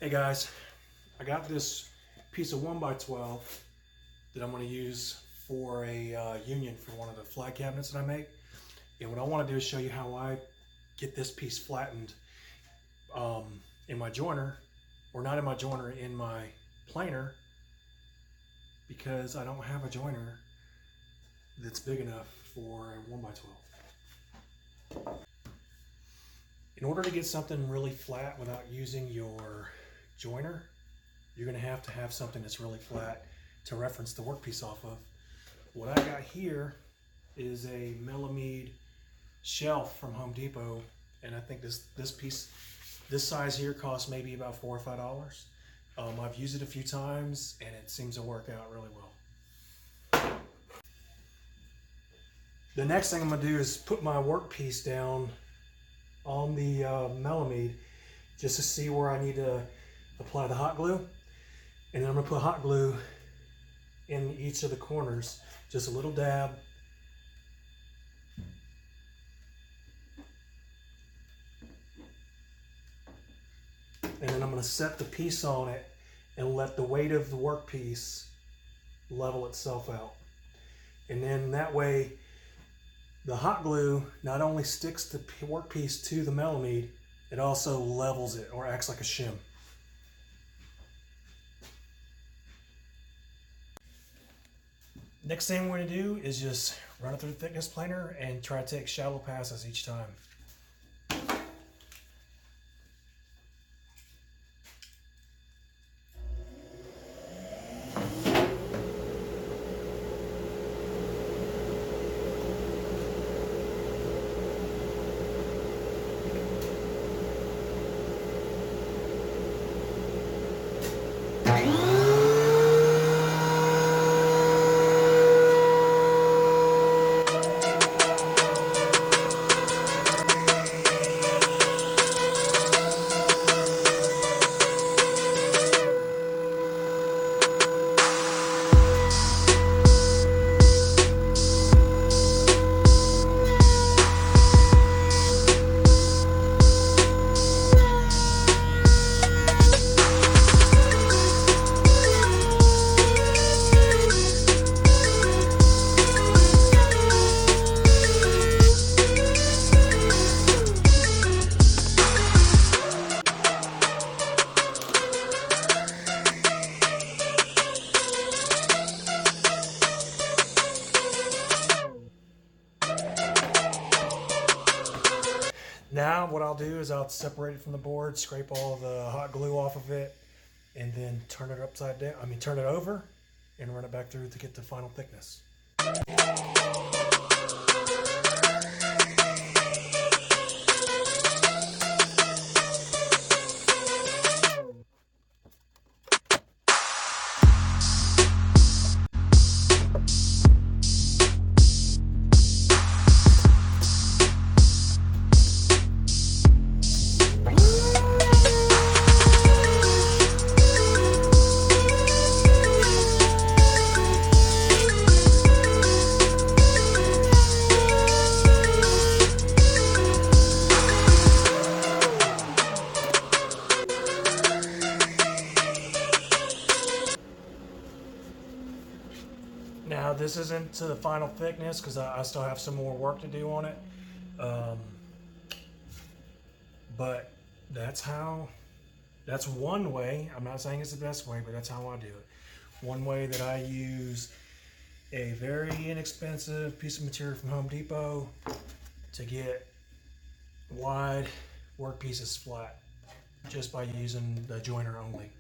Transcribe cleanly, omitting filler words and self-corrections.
Hey guys, I got this piece of 1x12 that I'm going to use for a union for one of the flag cabinets that I make. And what I want to do is show you how I get this piece flattened in my joiner, or not in my joiner, in my planer, because I don't have a joiner that's big enough for a 1x12. In order to get something really flat without using your joiner, you're going to have something that's really flat to reference the workpiece off of. What I got here is a millimeter shelf from Home Depot, and I think this piece, this size here, costs maybe about $4 or $5. I've used it a few times and it seems to work out really well. The next thing I'm going to do is put my workpiece down on the millimeter just to see where I need to apply the hot glue, and then I'm going to put hot glue in each of the corners, just a little dab. And then I'm going to set the piece on it and let the weight of the workpiece level itself out. And then that way the hot glue not only sticks the workpiece to the millimeter, it also levels it, or acts like a shim. Next thing we're going to do is just run it through the thickness planer and try to take shallow passes each time. Now what I'll do is I'll separate it from the board, scrape all the hot glue off of it, and then turn it upside down. Turn it over and run it back through to get the final thickness. Now this isn't to the final thickness because I still have some more work to do on it, but that's one way. I'm not saying it's the best way, but that's how I do it. One way that I use a very inexpensive piece of material from Home Depot to get wide work pieces flat, just by using the joiner only.